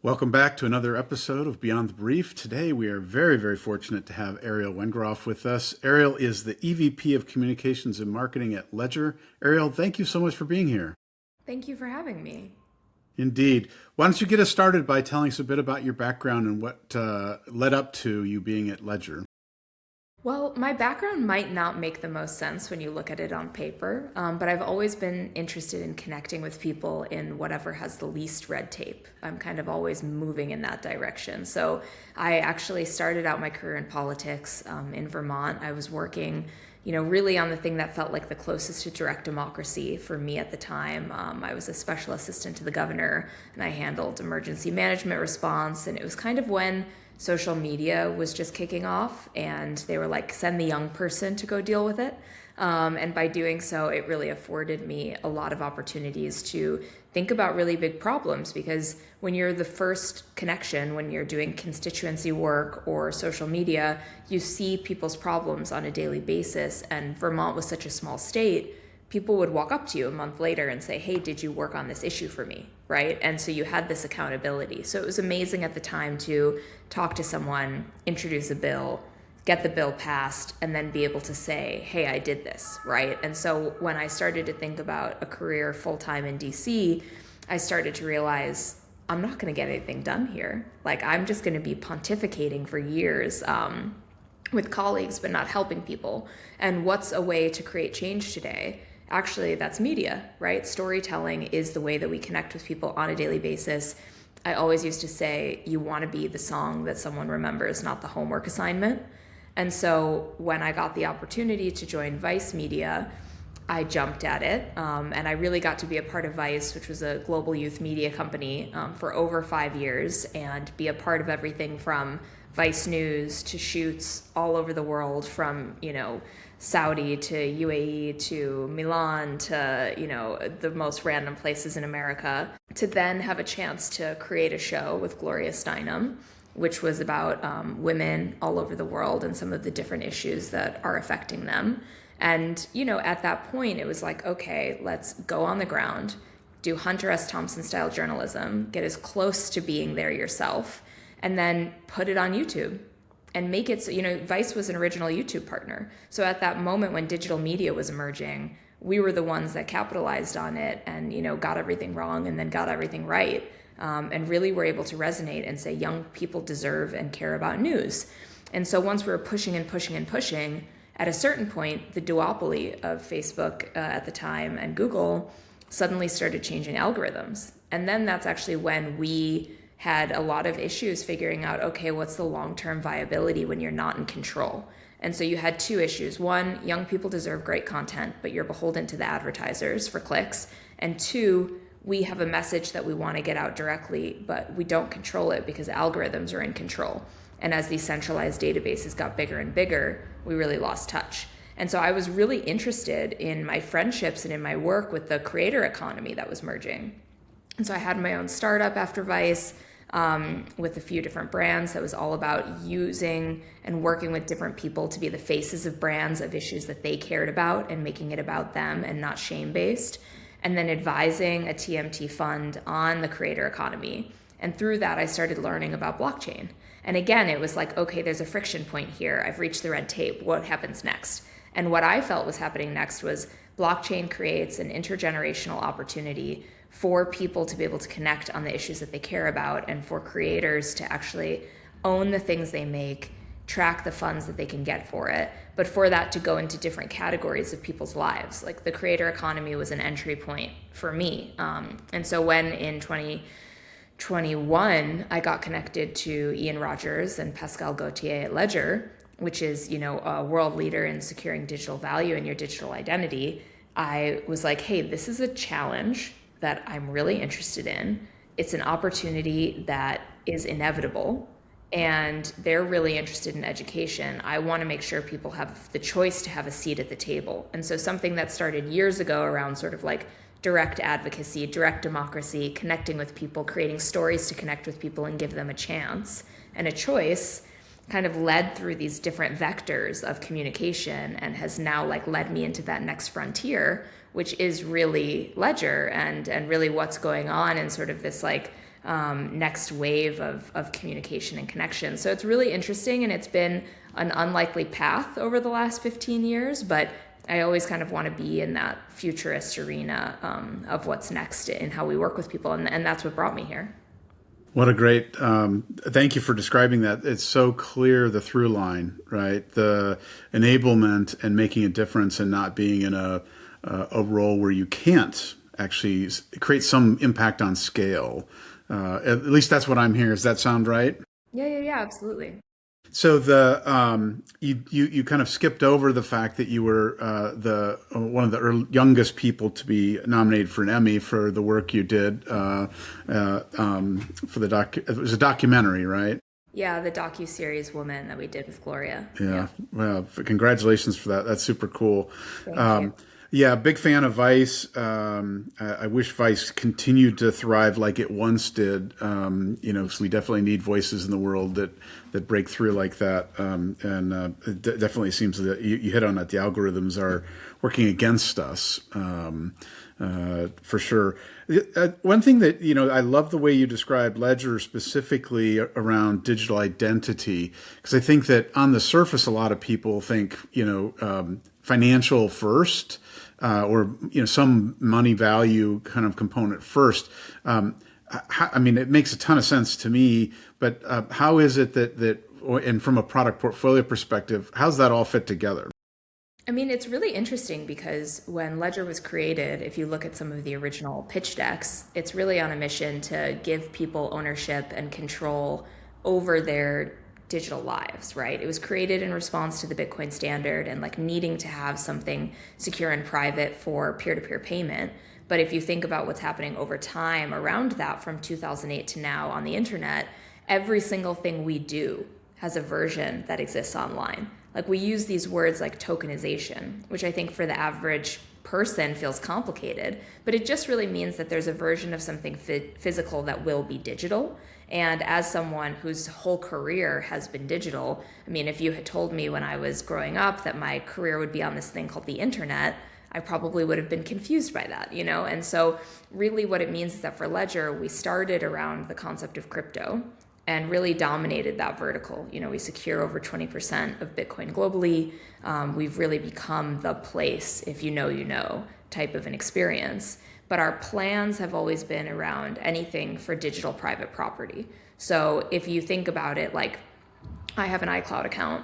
Welcome back to another episode of Beyond the Brief. Today we are very, very fortunate to have Ariel Wengroff with us. Ariel is the EVP of Communications and Marketing at Ledger. Ariel, thank you so much for being here. Thank you for having me. Indeed. Why don't you get us started by telling us a bit about your background and what led up to you being at Ledger? Well, my background might not make the most sense when you look at it on paper, but I've always been interested in connecting with people in whatever has the least red tape. I'm kind of always moving in that direction. So I actually started out my career in politics in Vermont. I was working, really on the thing that felt like the closest to direct democracy for me at the time. I was a special assistant to the governor, and I handled emergency management response, and it was kind of when social media was just kicking off and they were like, send the young person to go deal with it. And by doing so, it really afforded me a lot of opportunities to think about really big problems, because when you're the first connection, when you're doing constituency work or social media, you see people's problems on a daily basis. And Vermont was such a small state, people would walk up to you a month later and say, hey, did you work on this issue for me, right? And so you had this accountability. So it was amazing at the time to talk to someone, introduce a bill, get the bill passed, and then be able to say, hey, I did this, right? And so when I started to think about a career full-time in DC, I started to realize I'm not going to get anything done here. Like, I'm just going to be pontificating for years with colleagues, but not helping people. And what's a way to create change today? Actually, that's media, right? Storytelling is the way that we connect with people on a daily basis. I always used to say, you want to be the song that someone remembers, not the homework assignment. And so when I got the opportunity to join Vice Media, I jumped at it. And I really got to be a part of Vice, which was a global youth media company, for over 5 years, and be a part of everything from Vice News to shoots all over the world, from, Saudi to UAE to Milan to, the most random places in America, to then have a chance to create a show with Gloria Steinem, which was about women all over the world and some of the different issues that are affecting them. And, at that point, it was like, okay, let's go on the ground, do Hunter S. Thompson style journalism, get as close to being there yourself, and then put it on YouTube and make it so, Vice was an original YouTube partner. So at that moment when digital media was emerging, we were the ones that capitalized on it and, got everything wrong and then got everything right. And really were able to resonate and say young people deserve and care about news. And so once we were pushing and pushing and pushing, at a certain point, the duopoly of Facebook at the time and Google suddenly started changing algorithms. And then that's actually when we had a lot of issues figuring out, okay, what's the long-term viability when you're not in control? And so you had two issues. One, young people deserve great content, but you're beholden to the advertisers for clicks. And two, we have a message that we want to get out directly, but we don't control it because algorithms are in control. And as these centralized databases got bigger and bigger, we really lost touch. And so I was really interested in my friendships and in my work with the creator economy that was merging. And so I had my own startup after Vice, with a few different brands that was all about using and working with different people to be the faces of brands, of issues that they cared about, and making it about them and not shame-based. And then advising a TMT fund on the creator economy. And through that, I started learning about blockchain. And again, it was like, okay, there's a friction point here. I've reached the red tape. What happens next? And what I felt was happening next was blockchain creates an intergenerational opportunity for people to be able to connect on the issues that they care about, and for creators to actually own the things they make, track the funds that they can get for it, but for that to go into different categories of people's lives. Like, the creator economy was an entry point for me. And so when in 2021, I got connected to Ian Rogers and Pascal Gauthier at Ledger, which is, a world leader in securing digital value in your digital identity, I was like, hey, this is a challenge that I'm really interested in. It's an opportunity that is inevitable, and they're really interested in education. I want to make sure people have the choice to have a seat at the table. And so something that started years ago around sort of like direct advocacy, direct democracy, connecting with people, creating stories to connect with people and give them a chance and a choice, kind of led through these different vectors of communication and has now led me into that next frontier, which is really Ledger and really what's going on in sort of this next wave of communication and connection. So it's really interesting, and it's been an unlikely path over the last 15 years, but I always kind of want to be in that futurist arena of what's next in how we work with people, and that's what brought me here. What a great, thank you for describing that. It's so clear, the through line, right? The enablement and making a difference and not being in a role where you can't actually create some impact on scale. At least that's what I'm hearing. Does that sound right? Yeah, absolutely. So you kind of skipped over the fact that you were the one of the youngest people to be nominated for an Emmy for the work you did for the it was a documentary, right? Yeah, the docu-series Woman that we did with Gloria. Yeah. Well, congratulations for that. That's super cool. Thank you. Yeah, big fan of Vice. I wish Vice continued to thrive like it once did. So we definitely need voices in the world that break through like that. It definitely seems that you hit on it. The algorithms are working against us for sure. One thing that, I love the way you described Ledger specifically around digital identity, because I think that on the surface, a lot of people think, financial first, or some money value kind of component first. It makes a ton of sense to me. But how is it that and from a product portfolio perspective, how's that all fit together? It's really interesting because when Ledger was created, if you look at some of the original pitch decks, it's really on a mission to give people ownership and control over their digital lives, right? It was created in response to the Bitcoin standard and needing to have something secure and private for peer-to-peer payment. But if you think about what's happening over time around that from 2008 to now on the internet, every single thing we do has a version that exists online. We use these words like tokenization, which I think for the average person feels complicated, but it just really means that there's a version of something physical that will be digital. And as someone whose whole career has been digital, if you had told me when I was growing up that my career would be on this thing called the internet, I probably would have been confused by that, And so really what it means is that for Ledger, we started around the concept of crypto and really dominated that vertical. We secure over 20% of Bitcoin globally. We've really become the place, if you know, type of an experience. But our plans have always been around anything for digital private property. So if you think about it, I have an iCloud account,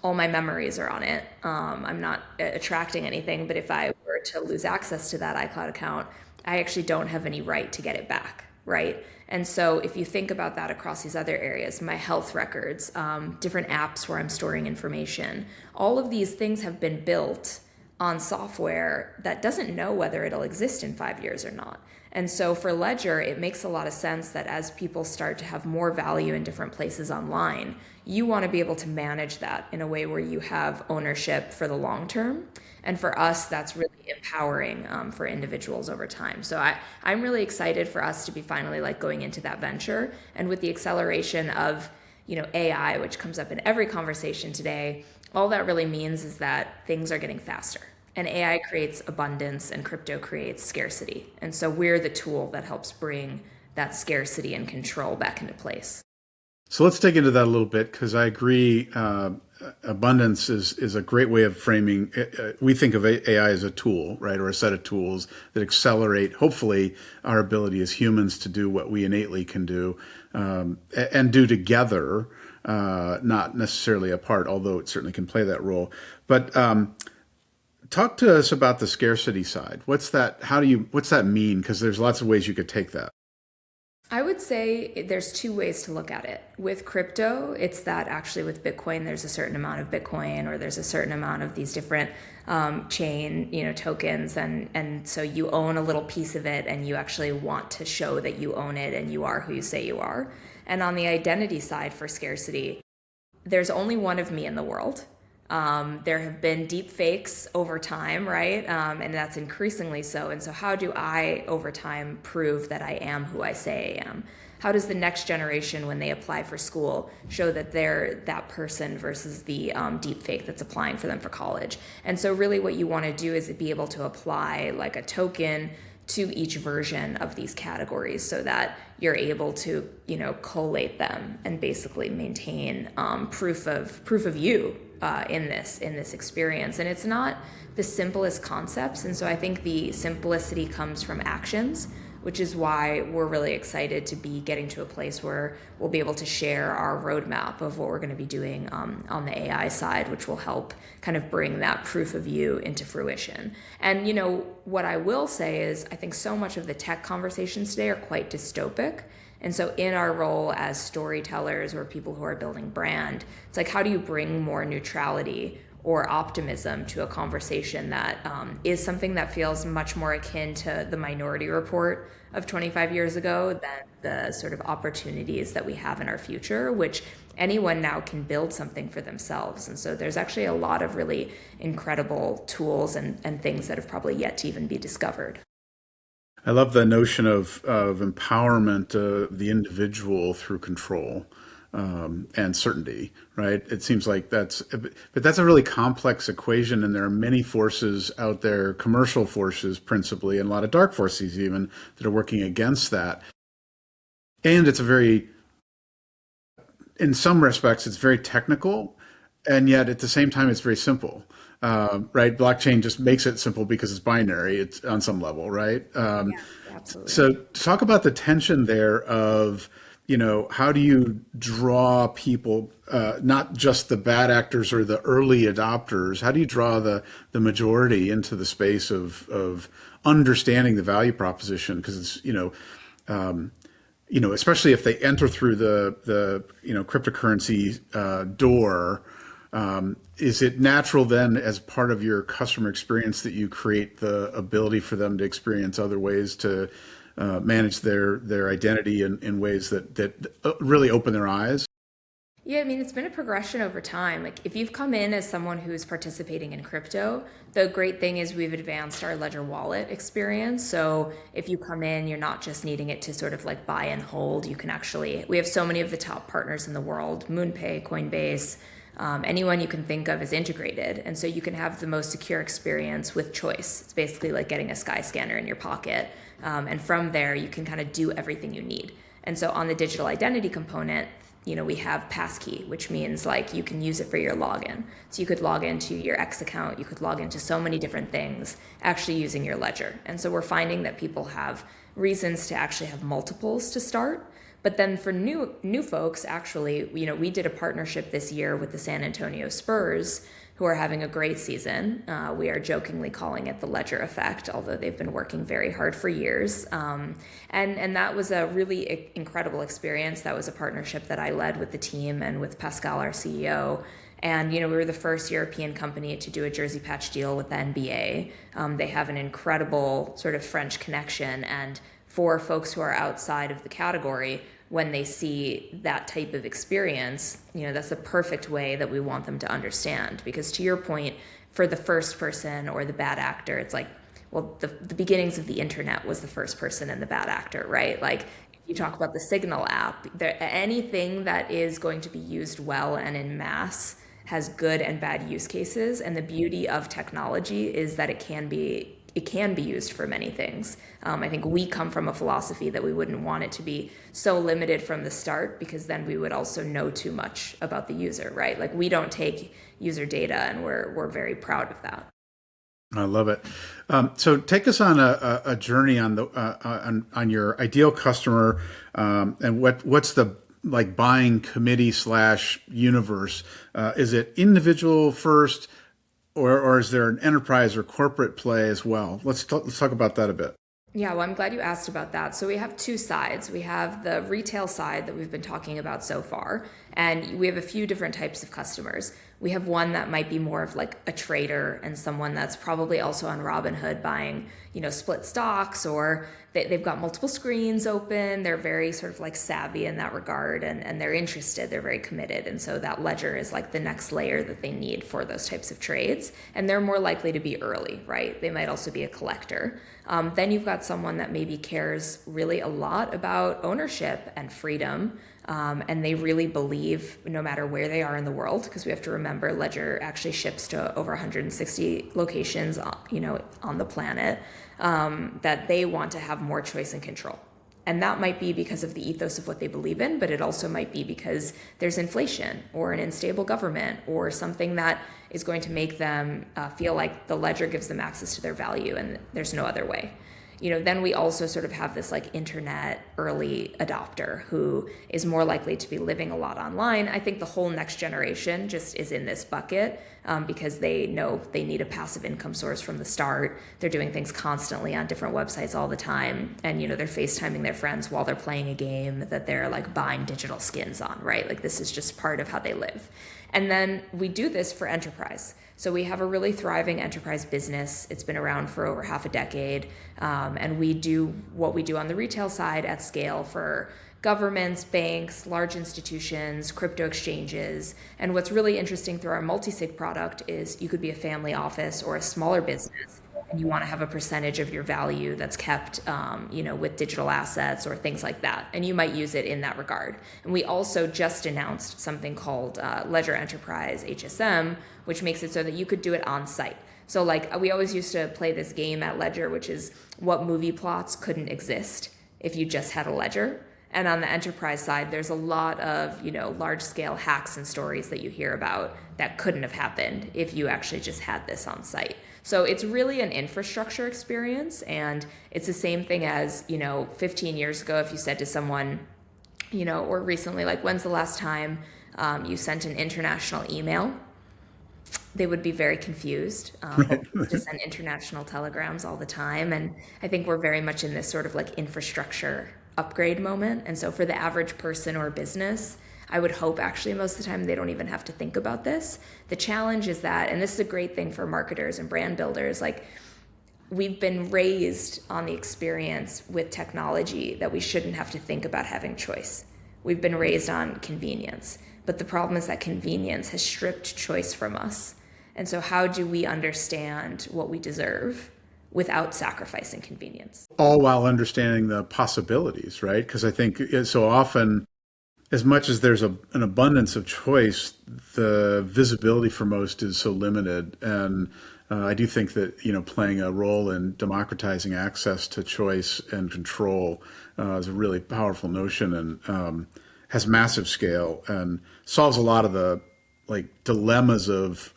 all my memories are on it. I'm not attracting anything, but if I were to lose access to that iCloud account, I actually don't have any right to get it back, right? And so if you think about that across these other areas, my health records, different apps where I'm storing information, all of these things have been built on software that doesn't know whether it'll exist in 5 years or not. And so for Ledger, it makes a lot of sense that as people start to have more value in different places online, you want to be able to manage that in a way where you have ownership for the long term. And for us, that's really empowering for individuals over time. So I'm really excited for us to be finally going into that venture. And with the acceleration of AI, which comes up in every conversation today, all that really means is that things are getting faster. And AI creates abundance and crypto creates scarcity. And so we're the tool that helps bring that scarcity and control back into place. So let's dig into that a little bit, because I agree. Abundance is a great way of framing. We think of AI as a tool, right, or a set of tools that accelerate, hopefully, our ability as humans to do what we innately can do and do together, not necessarily apart, although it certainly can play that role. But talk to us about the scarcity side. What's that? What's that mean? Because there's lots of ways you could take that. I would say there's two ways to look at it. With crypto, it's that actually with Bitcoin, there's a certain amount of Bitcoin, or there's a certain amount of these different chain, tokens, and so you own a little piece of it, and you actually want to show that you own it and you are who you say you are. And on the identity side for scarcity, there's only one of me in the world. There have been deep fakes over time, right? And that's increasingly so. And so how do I, over time, prove that I am who I say I am? How does the next generation, when they apply for school, show that they're that person versus the deep fake that's applying for them for college? And so really what you want to do is be able to apply a token to each version of these categories so that you're able to, collate them and basically maintain proof of you in this experience. And it's not the simplest concepts. And so I think the simplicity comes from actions, which is why we're really excited to be getting to a place where we'll be able to share our roadmap of what we're going to be doing on the AI side, which will help kind of bring that proof of you into fruition. And, what I will say is I think so much of the tech conversations today are quite dystopic. And so in our role as storytellers or people who are building brand, it's like, how do you bring more neutrality or optimism to a conversation that is something that feels much more akin to the Minority Report of 25 years ago than the sort of opportunities that we have in our future, which anyone now can build something for themselves. And so there's actually a lot of really incredible tools and things that have probably yet to even be discovered. I love the notion of empowerment of the individual through control and certainty, right? It seems like but that's a really complex equation, and there are many forces out there, commercial forces principally, and a lot of dark forces even that are working against that. And in some respects, it's very technical, and yet at the same time, it's very simple. Right? Blockchain just makes it simple because it's binary. It's on some level, right? Yeah, absolutely. So talk about the tension there of, how do you draw people, not just the bad actors or the early adopters? How do you draw the majority into the space of understanding the value proposition? Because it's, especially if they enter through the cryptocurrency door. Is it natural then, as part of your customer experience, that you create the ability for them to experience other ways to manage their identity in ways that really open their eyes? Yeah, I mean, it's been a progression over time. Like, if you've come in as someone who's participating in crypto, the great thing is we've advanced our Ledger Wallet experience. So if you come in, you're not just needing it to sort of like buy and hold. You can actually, we have so many of the top partners in the world, MoonPay, Coinbase, anyone you can think of is integrated. And so you can have the most secure experience with choice. It's basically like getting a Sky scanner in your pocket. And from there, you can kind of do everything you need. And so on the digital identity component, we have passkey, which means like you can use it for your login. So you could log into your X account, you could log into so many different things actually using your ledger. And so we're finding that people have reasons to actually have multiples to start. But then for new folks, actually, we did a partnership this year with the San Antonio Spurs, who are having a great season. We are jokingly calling it the Ledger Effect, although they've been working very hard for years. And that was a really incredible experience. That was a partnership that I led with the team and with Pascal, our CEO. And, we were the first European company to do a jersey patch deal with the NBA. They have an incredible sort of French connection. And for folks who are outside of the category, when they see that type of experience, that's the perfect way that we want them to understand. Because to your point, for the first person or the bad actor, it's like, well, the beginnings of the internet was the first person and the bad actor, right? Like, if you talk about the Signal app, anything that is going to be used well and in mass has good and bad use cases. And the beauty of technology is that it can be used for many things. I think we come from a philosophy that we wouldn't want it to be so limited from the start, because then we would also know too much about the user, right? Like, we don't take user data, and we're very proud of that. I love it. So take us on a journey on on your ideal customer, and what's the like buying committee / universe? Is it individual first? Or is there an enterprise or corporate play as well? Let's talk about that a bit. Yeah, well, I'm glad you asked about that. So we have two sides. We have the retail side that we've been talking about so far, and we have a few different types of customers. We have one that might be more of like a trader and someone that's probably also on Robinhood buying, split stocks, or they've got multiple screens open. They're very sort of like savvy in that regard, and they're interested, they're very committed. And so that ledger is like the next layer that they need for those types of trades. And they're more likely to be early, right? They might also be a collector. Then you've got someone that maybe cares really a lot about ownership and freedom. And they really believe, no matter where they are in the world, because we have to remember Ledger actually ships to over 160 locations, on the planet, that they want to have more choice and control. And that might be because of the ethos of what they believe in, but it also might be because there's inflation or an unstable government or something that is going to make them feel like the ledger gives them access to their value and there's no other way. Then we also sort of have this like internet early adopter who is more likely to be living a lot online. I think the whole next generation just is in this bucket because they know they need a passive income source from the start. They're doing things constantly on different websites all the time. And, they're FaceTiming their friends while they're playing a game that they're like buying digital skins on, right? Like this is just part of how they live. And then we do this for enterprise. So we have a really thriving enterprise business. It's been around for over half a decade. And we do what we do on the retail side at scale for governments, banks, large institutions, crypto exchanges. And what's really interesting through our multi-sig product is you could be a family office or a smaller business, and you want to have a percentage of your value that's kept, with digital assets or things like that. And you might use it in that regard. And we also just announced something called Ledger Enterprise HSM, which makes it so that you could do it on site. So like we always used to play this game at Ledger, which is what movie plots couldn't exist if you just had a ledger. And on the enterprise side, there's a lot of, large scale hacks and stories that you hear about that couldn't have happened if you actually just had this on site. So it's really an infrastructure experience. And it's the same thing as, 15 years ago, if you said to someone, or recently, like, when's the last time you sent an international email? They would be very confused. Right. To send international telegrams all the time. And I think we're very much in this sort of like infrastructure upgrade moment. And so for the average person or business, I would hope actually most of the time they don't even have to think about this. The challenge is that, and this is a great thing for marketers and brand builders, like we've been raised on the experience with technology that we shouldn't have to think about having choice. We've been raised on convenience. But the problem is that convenience has stripped choice from us. And so how do we understand what we deserve without sacrificing convenience? All while understanding the possibilities, right? Because I think so often, as much as there's an abundance of choice, the visibility for most is so limited. And I do think that, playing a role in democratizing access to choice and control is a really powerful notion and has massive scale and solves a lot of the dilemmas of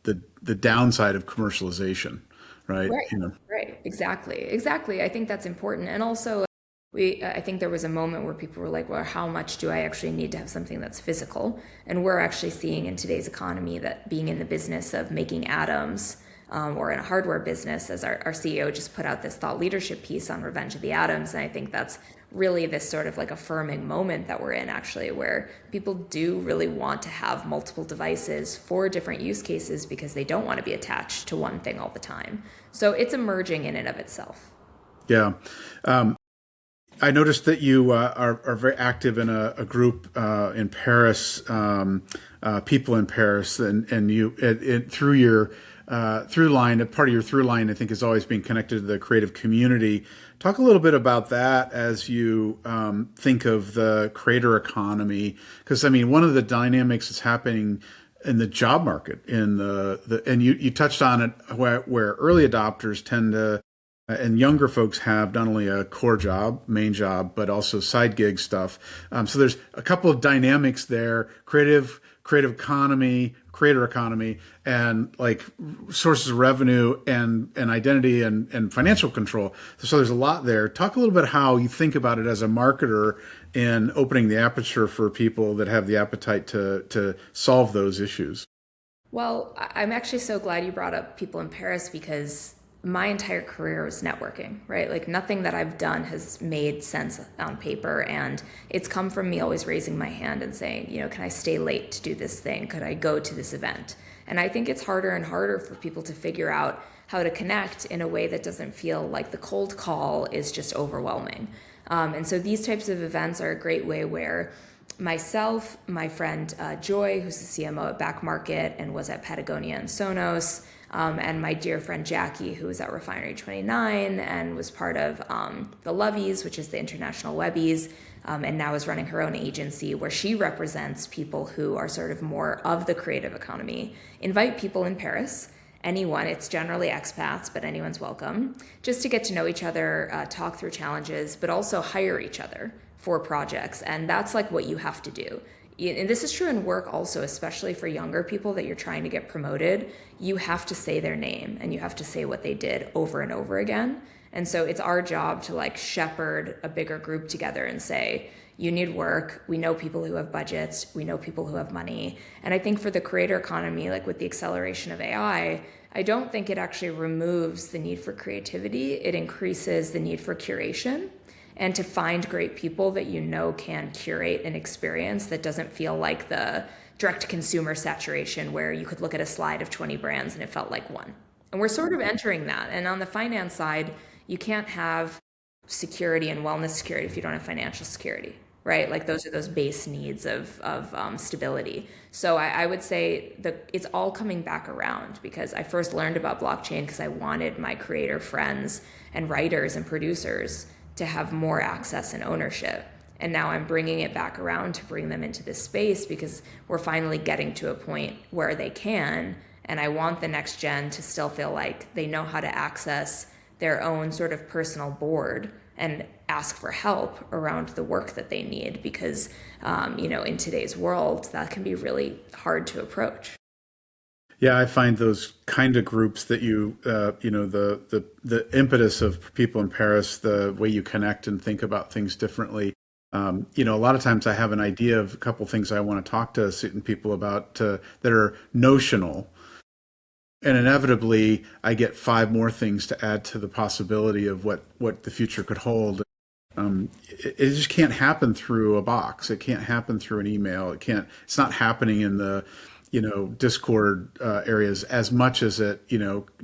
the downside of commercialization, right? Right, right, exactly. I think that's important. And also, I think there was a moment where people were like, well, how much do I actually need to have something that's physical? And we're actually seeing in today's economy that being in the business of making atoms, or in a hardware business, as our CEO just put out this thought leadership piece on Revenge of the Atoms. And I think that's really this sort of like affirming moment that we're in, actually, where people do really want to have multiple devices for different use cases because they don't want to be attached to one thing all the time. So it's emerging in and of itself. Yeah. I noticed that you are very active in a group in Paris, people in Paris, and you through your through line, a part of your through line, I think, is always being connected to the creative community. Talk a little bit about that as you think of the creator economy, because one of the dynamics that's happening in the job market and you touched on it where early adopters tend to. And younger folks have not only a core job, main job, but also side gig stuff. So there's a couple of dynamics there: creative economy, creator economy, and like sources of revenue and identity and financial control. So there's a lot there. Talk a little bit how you think about it as a marketer in opening the aperture for people that have the appetite to solve those issues. Well, I'm actually so glad you brought up people in Paris because my entire career was networking, right? Like nothing that I've done has made sense on paper. And it's come from me always raising my hand and saying, can I stay late to do this thing? Could I go to this event? And I think it's harder and harder for people to figure out how to connect in a way that doesn't feel like the cold call is just overwhelming. And so these types of events are a great way where myself, my friend Joy, who's the CMO at Back Market and was at Patagonia and Sonos, and my dear friend Jackie, who was at Refinery 29 and was part of the Lovies, which is the International Webbies. and now is running her own agency where she represents people who are sort of more of the creative economy, invite people in Paris. Anyone, it's generally expats, but anyone's welcome, just to get to know each other, talk through challenges, but also hire each other for projects. And that's like what you have to do. And this is true in work also, especially for younger people that you're trying to get promoted. You have to say their name and you have to say what they did over and over again. And so it's our job to like shepherd a bigger group together and say, you need work. We know people who have budgets. We know people who have money. And I think for the creator economy, like with the acceleration of AI, I don't think it actually removes the need for creativity. It increases the need for curation and to find great people that you know can curate an experience that doesn't feel like the direct consumer saturation where you could look at a slide of 20 brands and it felt like one. And we're sort of entering that. And on the finance side, you can't have security and wellness security if you don't have financial security, right? Like those are those base needs of stability. So I would say that it's all coming back around because I first learned about blockchain because I wanted my creator friends and writers and producers to have more access and ownership. And now I'm bringing it back around to bring them into this space because we're finally getting to a point where they can. And I want the next gen to still feel like they know how to access their own sort of personal board and ask for help around the work that they need because, in today's world, that can be really hard to approach. Yeah, I find those kind of groups that the impetus of people in Paris, the way you connect and think about things differently. A lot of times I have an idea of a couple things I want to talk to certain people about that are notional. And inevitably, I get 5 more things to add to the possibility of what the future could hold. It just can't happen through a box. It can't happen through an email. It's not happening in the, Discord areas as much as it,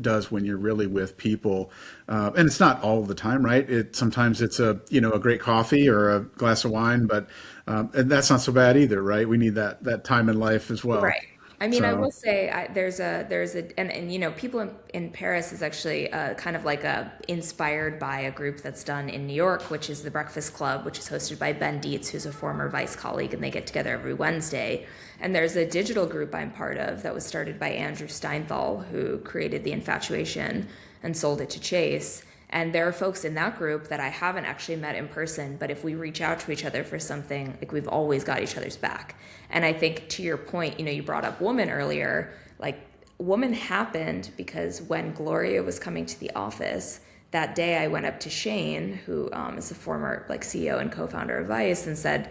does when you're really with people. And it's not all the time, right? Sometimes it's a great coffee or a glass of wine, but and that's not so bad either, right? We need that time in life as well. Right. I mean, I So. will say and people in Paris is actually kind of like inspired by a group that's done in New York, which is the Breakfast Club, which is hosted by Ben Dietz, who's a former Vice colleague, and they get together every Wednesday. And there's a digital group I'm part of that was started by Andrew Steinthal, who created The Infatuation and sold it to Chase. And there are folks in that group that I haven't actually met in person, but if we reach out to each other for something, like we've always got each other's back. And I think to your point, you brought up Woman earlier, like Woman happened because when Gloria was coming to the office, that day I went up to Shane, who is a former CEO and co-founder of Vice, and said,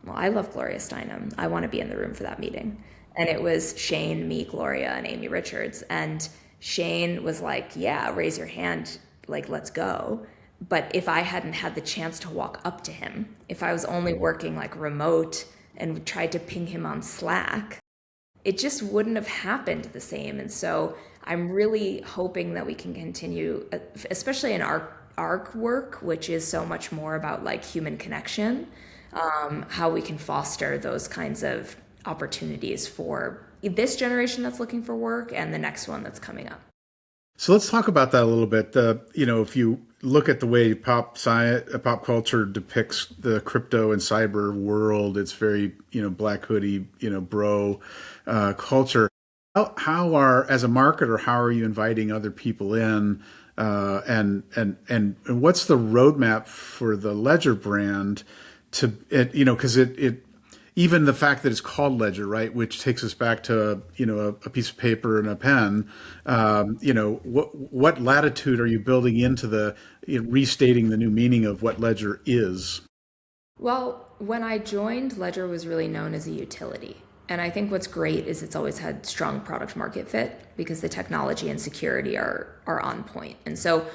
well, I love Gloria Steinem. I want to be in the room for that meeting. And it was Shane, me, Gloria, and Amy Richards. And Shane was like, yeah, raise your hand, like, let's go. But if I hadn't had the chance to walk up to him, if I was only working like remote and tried to ping him on Slack, it just wouldn't have happened the same. And so I'm really hoping that we can continue, especially in our work, which is so much more about like human connection, how we can foster those kinds of opportunities for this generation that's looking for work and the next one that's coming up. So let's talk about that a little bit. If you look at the way pop culture depicts the crypto and cyber world, it's very, black hoodie, bro culture. How as a marketer, how are you inviting other people in? And what's the roadmap for the Ledger brand because even the fact that it's called Ledger, right, which takes us back to a piece of paper and a pen. What latitude are you building into the restating the new meaning of what Ledger is? Well, when I joined, Ledger was really known as a utility. And I think what's great is it's always had strong product market fit because the technology and security are on point. And so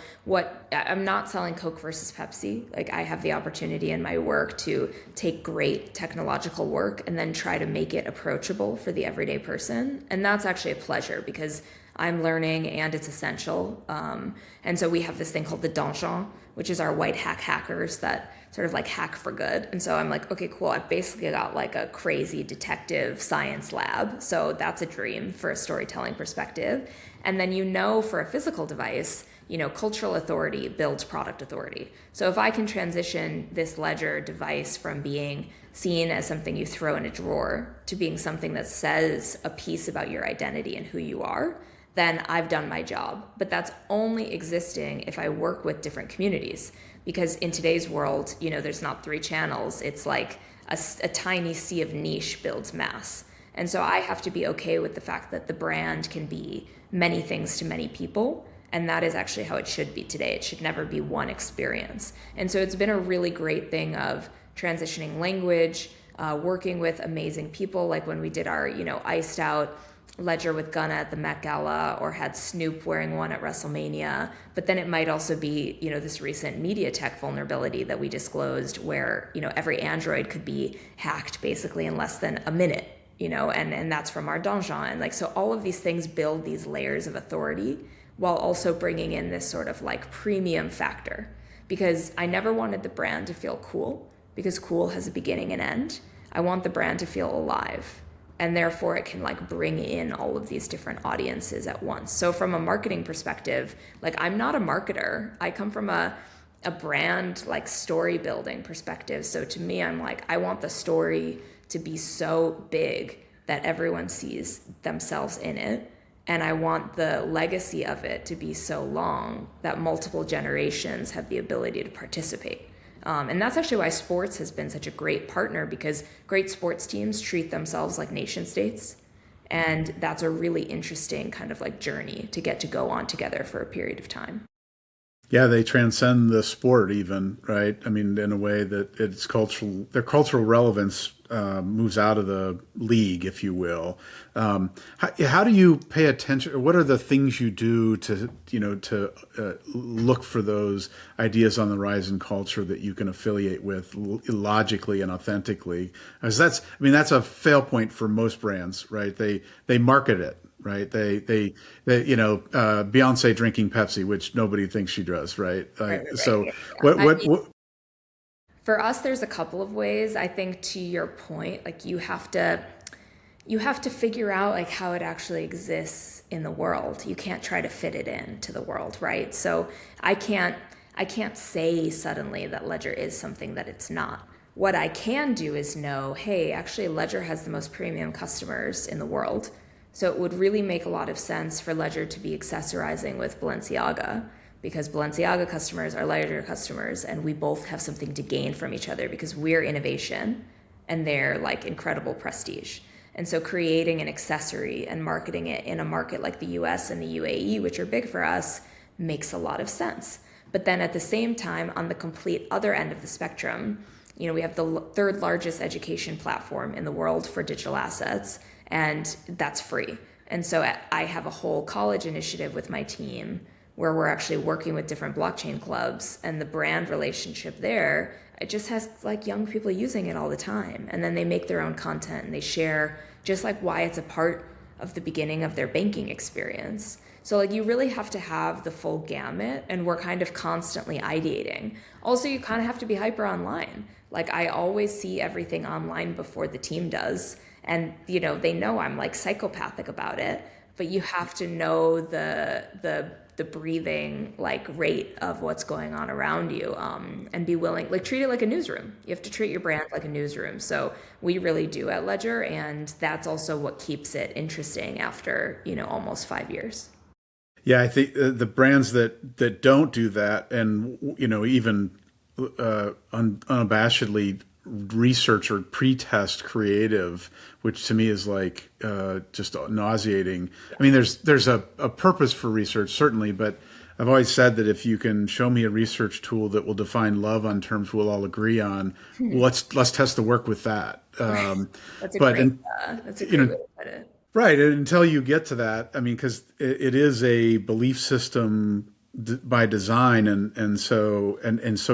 I'm not selling Coke versus Pepsi. Like I have the opportunity in my work to take great technological work and then try to make it approachable for the everyday person. And that's actually a pleasure because I'm learning and it's essential. And so we have this thing called the Donjon, which is our white hackers that sort of like hack for good. And so I'm like, okay, cool. I've basically got like a crazy detective science lab. So that's a dream for a storytelling perspective. And then for a physical device, cultural authority builds product authority. So if I can transition this ledger device from being seen as something you throw in a drawer to being something that says a piece about your identity and who you are, then I've done my job. But that's only existing if I work with different communities. Because in today's world, there's not 3 channels. It's like a tiny sea of niche builds mass. And so I have to be okay with the fact that the brand can be many things to many people. And that is actually how it should be today. It should never be one experience. And so it's been a really great thing of transitioning language, working with amazing people, like when we did our, iced out ledger with Gunna at the Met Gala, or had Snoop wearing one at WrestleMania. But then it might also be, this recent media tech vulnerability that we disclosed where, every Android could be hacked basically in less than a minute, and that's from our donjon. And so all of these things build these layers of authority while also bringing in this sort of premium factor, because I never wanted the brand to feel cool, because cool has a beginning and end. I want the brand to feel alive, and therefore it can bring in all of these different audiences at once. So from a marketing perspective, I'm not a marketer. I come from a brand story building perspective. So to me, I'm I want the story to be so big that everyone sees themselves in it. And I want the legacy of it to be so long that multiple generations have the ability to participate. And that's actually why sports has been such a great partner, because great sports teams treat themselves like nation states. And that's a really interesting kind of journey to get to go on together for a period of time. Yeah, they transcend the sport even, right? I mean, in a way that their cultural relevance moves out of the league, if you will. How do you pay attention? What are the things you do to look for those ideas on the rise in culture that you can affiliate with logically and authentically? Because that's a fail point for most brands, right? They market it. Right. They Beyonce drinking Pepsi, which nobody thinks she does. Right. So what? For us, there's a couple of ways. I think to your point, you have to figure out how it actually exists in the world. You can't try to fit it into the world. Right. So I can't say suddenly that Ledger is something that it's not. What I can do is know, hey, actually Ledger has the most premium customers in the world. So it would really make a lot of sense for Ledger to be accessorizing with Balenciaga, because Balenciaga customers are Ledger customers, and we both have something to gain from each other because we're innovation and they're incredible prestige. And so creating an accessory and marketing it in a market like the US and the UAE, which are big for us, makes a lot of sense. But then at the same time, on the complete other end of the spectrum, we have the 3rd largest education platform in the world for digital assets, and that's free. And so I have a whole college initiative with my team where we're actually working with different blockchain clubs, and the brand relationship there, it just has young people using it all the time. And then they make their own content and they share just why it's a part of the beginning of their banking experience. So you really have to have the full gamut, and we're kind of constantly ideating. Also, you kind of have to be hyper online. I always see everything online before the team does. And, they know I'm psychopathic about it, but you have to know the breathing rate of what's going on around you, and be willing, treat it like a newsroom. You have to treat your brand like a newsroom. So we really do at Ledger. And that's also what keeps it interesting after, almost 5 years. Yeah, I think the brands that don't do that, and, even unabashedly research or pre-test creative, which to me is just nauseating. I mean, there's a purpose for research, certainly, but I've always said that if you can show me a research tool that will define love on terms we'll all agree on, let's test the work with that. That's a great way to put it. Right, and until you get to that, I mean, because it is a belief system by design, and so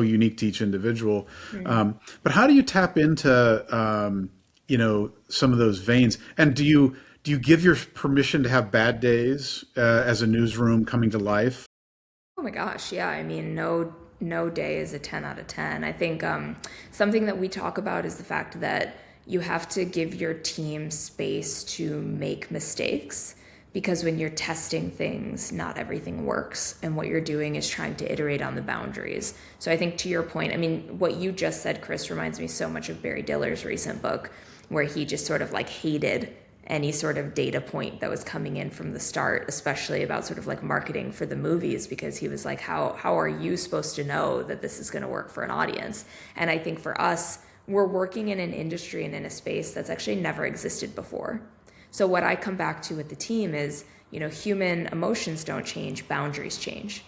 unique to each individual. But how do you tap into some of those veins? And do you give your permission to have bad days as a newsroom coming to life? Oh my gosh, yeah. I mean, no day is a 10 out of 10. I think something that we talk about is the fact that you have to give your team space to make mistakes, because when you're testing things, not everything works. And what you're doing is trying to iterate on the boundaries. So I think to your point, I mean, what you just said, Chris, reminds me so much of Barry Diller's recent book, where he just sort of like hated any sort of data point that was coming in from the start, especially about sort of like marketing for the movies, because he was like, how are you supposed to know that this is going to work for an audience? And I think for us, we're working in an industry and in a space that's actually never existed before. So what I come back to with the team is, human emotions don't change, boundaries change.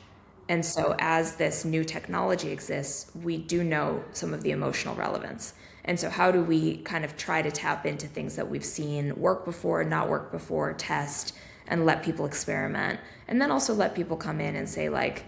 And so as this new technology exists, we do know some of the emotional relevance. And so how do we kind of try to tap into things that we've seen work before, not work before, test, and let people experiment. And then also let people come in and say like,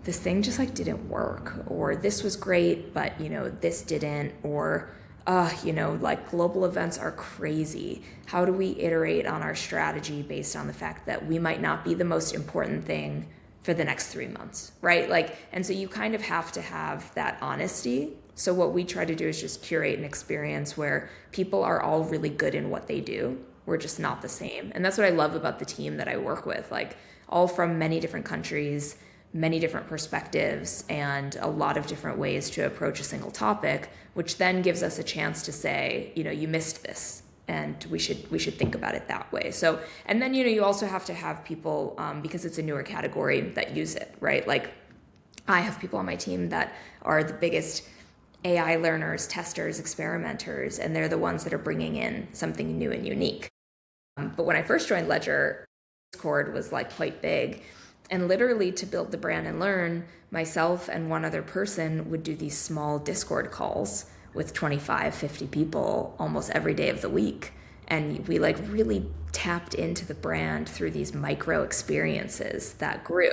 this thing just like didn't work, or this was great, but this didn't, or like global events are crazy. How do we iterate on our strategy based on the fact that we might not be the most important thing for the next 3 months, right? And so you kind of have to have that honesty. So what we try to do is just curate an experience where people are all really good in what they do. We're just not the same. And that's what I love about the team that I work with, like all from many different countries, many different perspectives, and a lot of different ways to approach a single topic, which then gives us a chance to say, you missed this, and we should think about it that way. So, and then you also have to have people, because it's a newer category, that use it, right? Like I have people on my team that are the biggest AI learners, testers, experimenters, and they're the ones that are bringing in something new and unique. But when I first joined Ledger, Discord was like quite big. And literally to build the brand and learn, myself and one other person would do these small Discord calls with 25, 50 people almost every day of the week. And we like really tapped into the brand through these micro experiences that grew,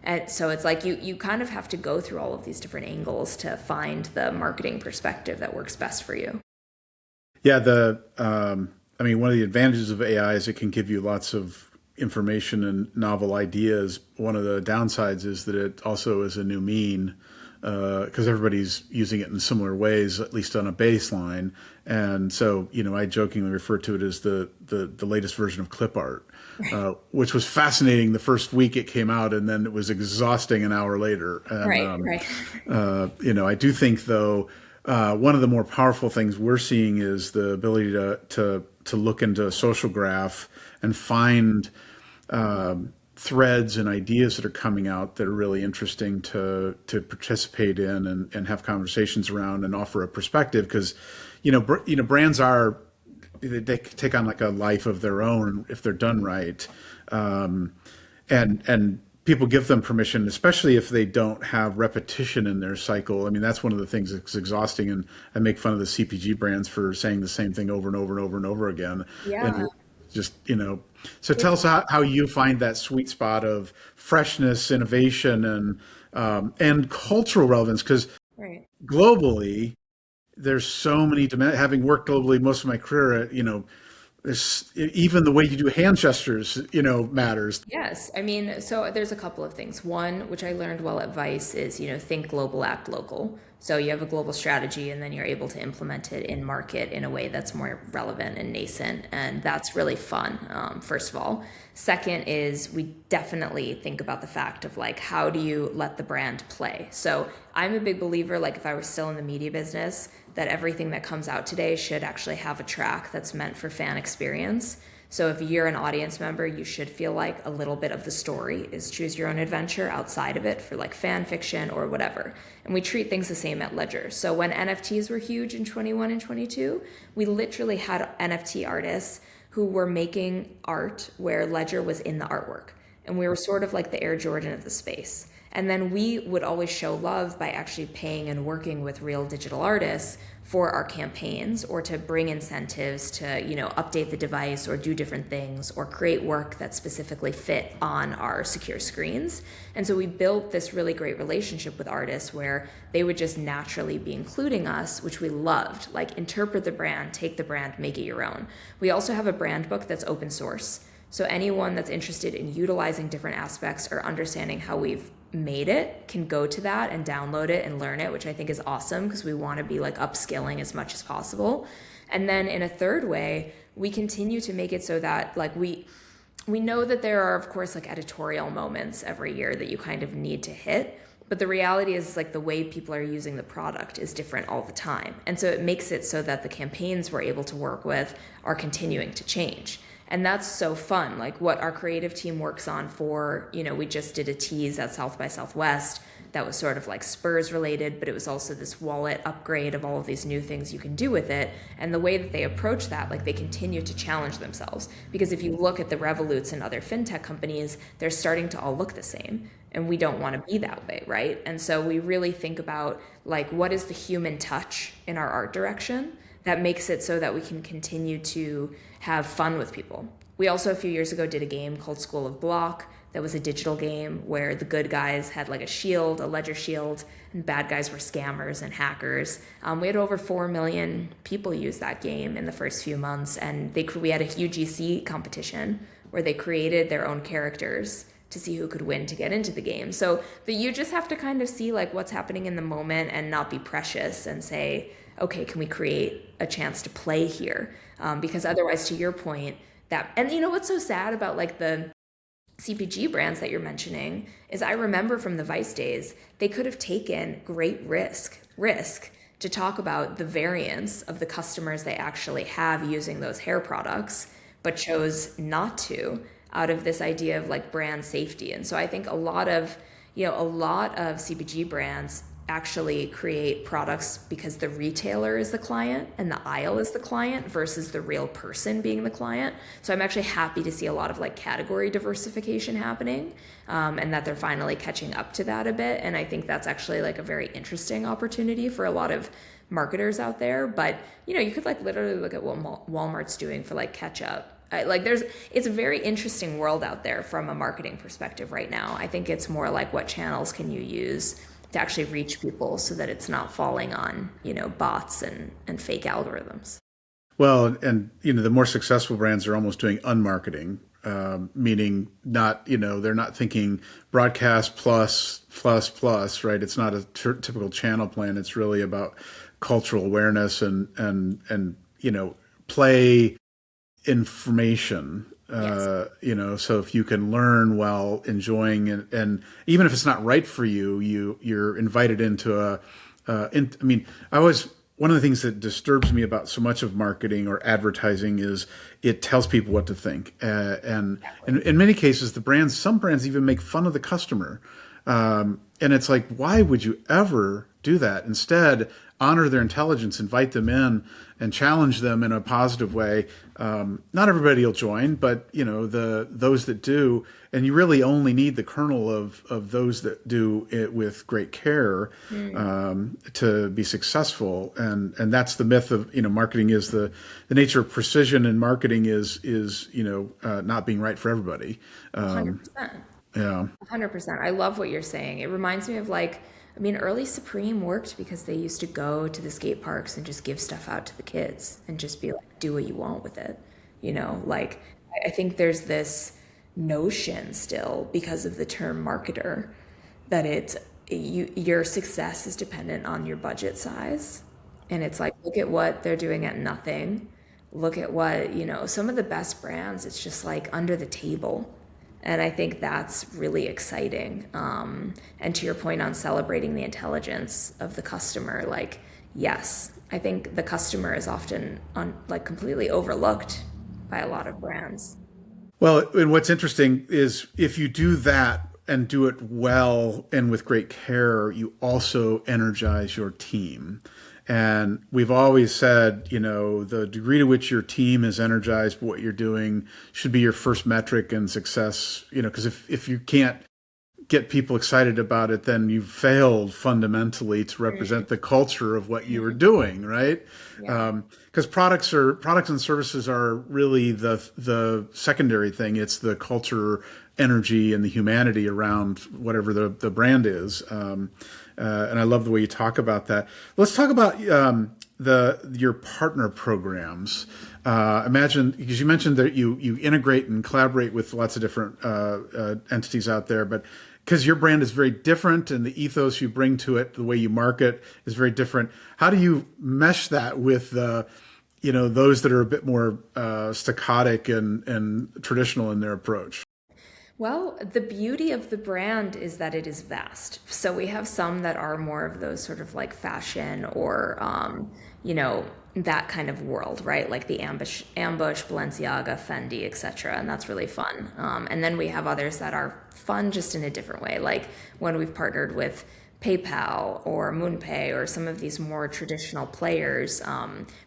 And so it's like you kind of have to go through all of these different angles to find the marketing perspective that works best for you. Yeah, one of the advantages of AI is it can give you lots of information and novel ideas. One of the downsides is that it also is a new mean, because everybody's using it in similar ways, at least on a baseline. And so, I jokingly refer to it as the latest version of clip art, which was fascinating the first week it came out, and then it was exhausting an hour later. And, right. I do think, though, one of the more powerful things we're seeing is the ability to look into a social graph and find threads and ideas that are coming out that are really interesting to participate in and have conversations around and offer a perspective. Because, brands they take on like a life of their own if they're done right. And people give them permission, especially if they don't have repetition in their cycle. I mean, that's one of the things that's exhausting. And I make fun of the CPG brands for saying the same thing over and over and over and over again. Yeah. And just, so tell us how you find that sweet spot of freshness, innovation, and cultural relevance. Because Right. globally, there's so many having worked globally most of my career, even the way you do hand gestures, matters. Yes. I mean, so there's a couple of things. One, which I learned well at Vice, is, think global, act local. So you have a global strategy and then you're able to implement it in market in a way that's more relevant and nascent. And that's really fun, first of all. Second is we definitely think about the fact of like, how do you let the brand play? So I'm a big believer, like if I were still in the media business, that everything that comes out today should actually have a track that's meant for fan experience. So if you're an audience member, you should feel like a little bit of the story is choose your own adventure outside of it for like fan fiction or whatever. And we treat things the same at Ledger. So when NFTs were huge in 21 and 22, we literally had NFT artists who were making art where Ledger was in the artwork. And we were sort of like the Air Jordan of the space. And then we would always show love by actually paying and working with real digital artists for our campaigns, or to bring incentives to, update the device or do different things or create work that specifically fit on our secure screens. And so we built this really great relationship with artists where they would just naturally be including us, which we loved. Like interpret the brand, take the brand, make it your own. We also have a brand book that's open source. So anyone that's interested in utilizing different aspects or understanding how we've made it can go to that and download it and learn it, which I think is awesome because we want to be like upskilling as much as possible. And then in a third way, we continue to make it so that like we know that there are, of course, like editorial moments every year that you kind of need to hit. But the reality is like the way people are using the product is different all the time. And so it makes it so that the campaigns we're able to work with are continuing to change. And that's so fun. Like what our creative team works on for, we just did a tease at South by Southwest that was sort of like Spurs related, but it was also this wallet upgrade of all of these new things you can do with it. And the way that they approach that, like they continue to challenge themselves. Because if you look at the Revoluts and other fintech companies, they're starting to all look the same. And we don't want to be that way, right? And so we really think about like what is the human touch in our art direction that makes it so that we can continue to have fun with people. We also a few years ago did a game called School of Block that was a digital game where the good guys had like a shield, a ledger shield, and bad guys were scammers and hackers. We had over 4 million people use that game in the first few months, and we had a UGC competition where they created their own characters to see who could win to get into the game. So you just have to kind of see like what's happening in the moment and not be precious and say, okay, can we create a chance to play here? Because otherwise, to your point, and what's so sad about like the CPG brands that you're mentioning is I remember from the Vice days, they could have taken great risk to talk about the variance of the customers they actually have using those hair products, but chose not to out of this idea of like brand safety. And so I think a lot of CPG brands actually create products because the retailer is the client and the aisle is the client versus the real person being the client. So I'm actually happy to see a lot of like category diversification happening, and that they're finally catching up to that a bit. And I think that's actually like a very interesting opportunity for a lot of marketers out there. But you could like literally look at what Walmart's doing for like ketchup. It's a very interesting world out there from a marketing perspective right now. I think it's more like what channels can you use to actually reach people so that it's not falling on, bots and fake algorithms. Well, and the more successful brands are almost doing unmarketing, meaning not, they're not thinking broadcast plus, right? It's not a typical channel plan. It's really about cultural awareness and play information. Yes. So if you can learn while enjoying and even if it's not right for you, you're invited into one of the things that disturbs me about so much of marketing or advertising is it tells people what to think. And in many cases, some brands even make fun of the customer. And it's like, why would you ever do that? Instead, honor their intelligence, invite them in and challenge them in a positive way. Not everybody will join, but those that do, and you really only need the kernel of those that do it with great care to be successful. And that's the myth of marketing is the nature of precision, and marketing is not being right for everybody. 100%. Yeah. 100%. I love what you're saying. It reminds me of early Supreme worked because they used to go to the skate parks and just give stuff out to the kids and just be like, do what you want with it. I think there's this notion still because of the term marketer that your success is dependent on your budget size. And it's like, look at what they're doing at nothing. Look at what, some of the best brands, it's just like under the table. And I think that's really exciting. And to your point on celebrating the intelligence of the customer, yes, I think the customer is often completely overlooked by a lot of brands. Well, and what's interesting is if you do that and do it well and with great care, you also energize your team. And we've always said, the degree to which your team is energized by what you're doing should be your first metric in success, because if you can't get people excited about it, then you've failed fundamentally to represent the culture of what you were doing, right? Because products and services are really the secondary thing. It's the culture, energy, and the humanity around whatever the brand is. And I love the way you talk about that. Let's talk about your partner programs. Imagine, because you mentioned that you integrate and collaborate with lots of different entities out there, but because your brand is very different and the ethos you bring to it, the way you market is very different. How do you mesh that with the those that are a bit more staccatic and traditional in their approach? Well, the beauty of the brand is that it is vast. So we have some that are more of those sort of like fashion or, you know, that kind of world, right? Like the ambush, Balenciaga, Fendi, etc. And that's really fun. And then we have others that are fun just in a different way, like when we've partnered with PayPal or MoonPay or some of these more traditional players.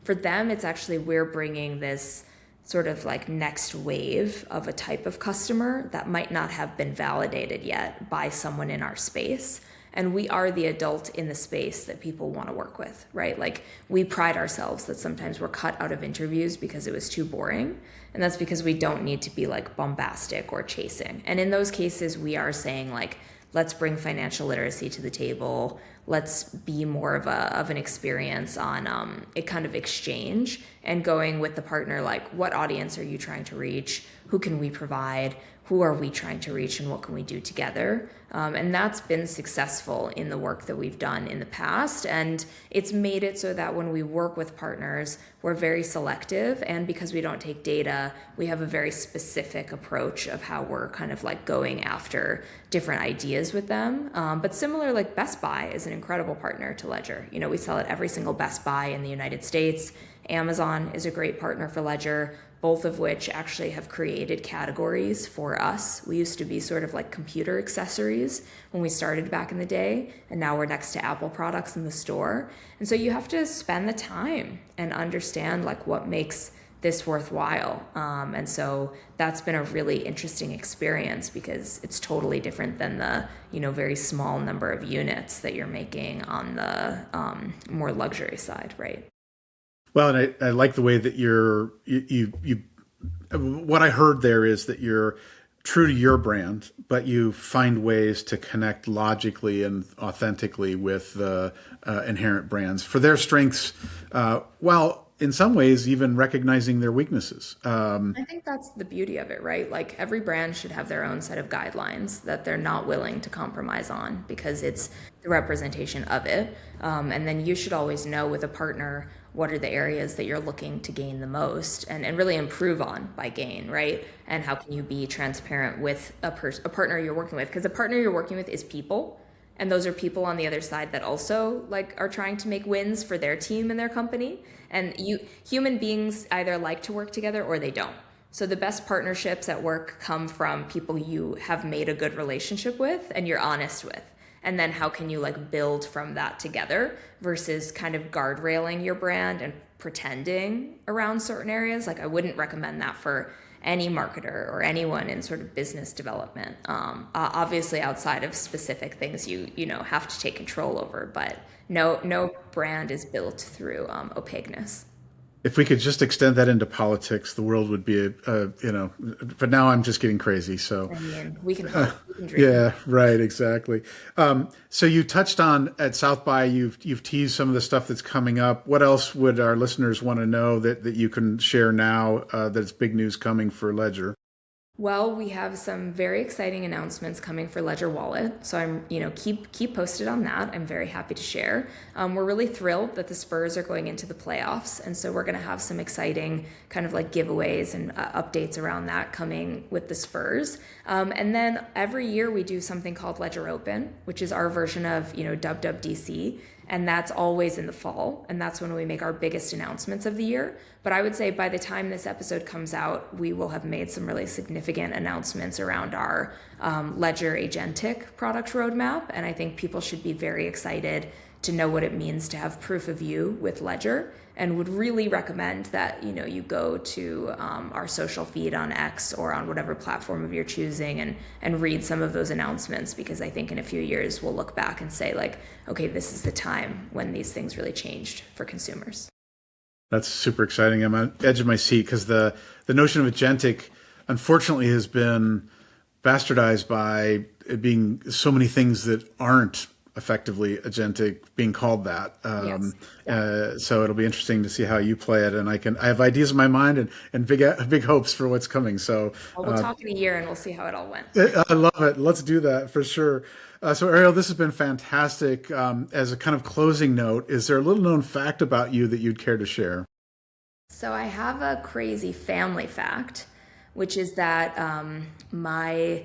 For them, it's actually we're bringing this sort of like next wave of a type of customer that might not have been validated yet by someone in our space. And we are the adult in the space that people want to work with, right? Like we pride ourselves that sometimes we're cut out of interviews because it was too boring. And that's because we don't need to be like bombastic or chasing. And in those cases, we are saying like, let's bring financial literacy to the table. Let's be more of an experience on a kind of exchange and going with the partner, like what audience are you trying to reach? Who can we provide? Who are we trying to reach and what can we do together? And that's been successful in the work that we've done in the past. And it's made it so that when we work with partners, we're very selective. And because we don't take data, we have a very specific approach of how we're kind of like going after different ideas with them. But similar, like Best Buy is an incredible partner to Ledger. You know, we sell at every single Best Buy in the United States. Amazon is a great partner for Ledger, both of which actually have created categories for us. We used to be sort of like computer accessories when we started back in the day, and now we're next to Apple products in the store. And so you have to spend the time and understand like what makes this worthwhile. And so that's been a really interesting experience because it's totally different than the, very small number of units that you're making on the more luxury side, right? Well, and I like the way that what I heard there is that you're true to your brand, but you find ways to connect logically and authentically with the inherent brands for their strengths, while in some ways even recognizing their weaknesses. I think that's the beauty of it, right? Like every brand should have their own set of guidelines that they're not willing to compromise on because it's the representation of it. And then you should always know with a partner what are the areas that you're looking to gain the most and really improve on by gain, right? And how can you be transparent with a partner you're working with? Because a partner you're working with is people. And those are people on the other side that also like are trying to make wins for their team and their company. And human beings either like to work together or they don't. So the best partnerships at work come from people you have made a good relationship with and you're honest with. And then how can you like build from that together versus kind of guardrailing your brand and pretending around certain areas. Like I wouldn't recommend that for any marketer or anyone in sort of business development. Obviously outside of specific things you have to take control over, but no brand is built through opaqueness. If we could just extend that into politics, the world would be but now I'm just getting crazy. So I mean, we can hope, we can dream. yeah, right, exactly. So you touched on at South by, you've teased some of the stuff that's coming up. What else would our listeners want to know that you can share now that it's big news coming for Ledger? Well, we have some very exciting announcements coming for Ledger Wallet. So I'm, keep posted on that. I'm very happy to share. We're really thrilled that the Spurs are going into the playoffs. And so we're going to have some exciting kind of like giveaways and updates around that coming with the Spurs. And then every year we do something called Ledger Open, which is our version of, WWDC. And that's always in the fall. And that's when we make our biggest announcements of the year. But I would say by the time this episode comes out, we will have made some really significant announcements around our Ledger Agentic product roadmap. And I think people should be very excited to know what it means to have proof of you with Ledger, and would really recommend that you go to our social feed on X or on whatever platform of your choosing and read some of those announcements, because I think in a few years we'll look back and say like, okay, this is the time when these things really changed for consumers. That's super exciting. I'm on the edge of my seat because the notion of agentic unfortunately has been bastardized by it being so many things that aren't effectively agentic being called that. So it'll be interesting to see how you play it. And I have ideas in my mind and big hopes for what's coming. So we'll talk in a year and we'll see how it all went. I love it. Let's do that for sure. So Ariel, this has been fantastic. As a kind of closing note, is there a little known fact about you that you'd care to share? So I have a crazy family fact, which is that my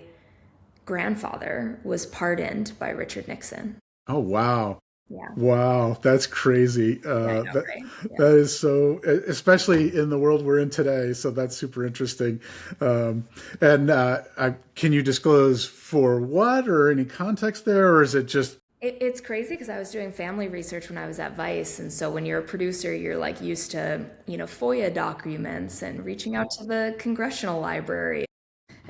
grandfather was pardoned by Richard Nixon. Oh, wow. Yeah. Wow, that's crazy. Yeah, I know, right? Yeah. That is so, especially in the world we're in today. So that's super interesting. And can you disclose for what or any context there, or is it just? It's crazy because I was doing family research when I was at Vice, and so when you're a producer, you're like used to, FOIA documents and reaching out to the congressional library.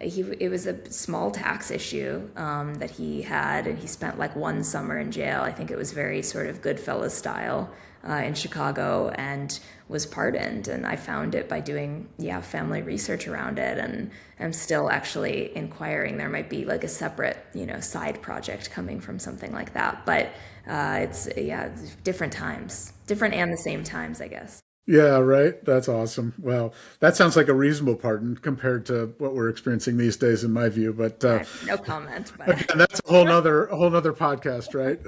It was a small tax issue that he had, and he spent like one summer in jail. I think it was very sort of Goodfellas style in Chicago, and was pardoned. And I found it by doing, yeah, family research around it, and I'm still actually inquiring. There might be like a separate, side project coming from something like that. But it's, yeah, different times, different and the same times, I guess. Yeah, right. That's awesome. Well, that sounds like a reasonable pardon compared to what we're experiencing these days, in my view. But No comment, but again, that's a whole nother podcast, right?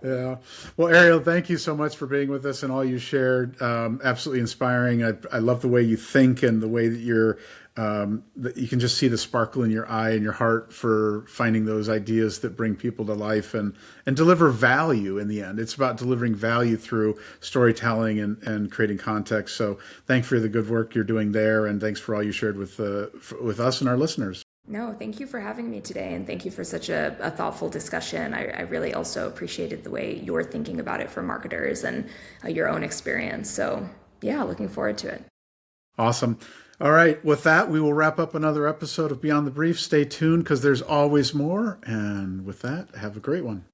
Yeah. Well, Ariel, thank you so much for being with us and all you shared. Absolutely inspiring. I love the way you think and the way that that you can just see the sparkle in your eye and your heart for finding those ideas that bring people to life and deliver value in the end. It's about delivering value through storytelling and creating context. So thanks for the good work you're doing there. And thanks for all you shared with us and our listeners. no, thank you for having me today, and thank you for such a thoughtful discussion. I really also appreciated the way you're thinking about it for marketers and your own experience. So, yeah, looking forward to it. Awesome. All right. With that, we will wrap up another episode of Beyond the Brief. Stay tuned because there's always more. And with that, have a great one.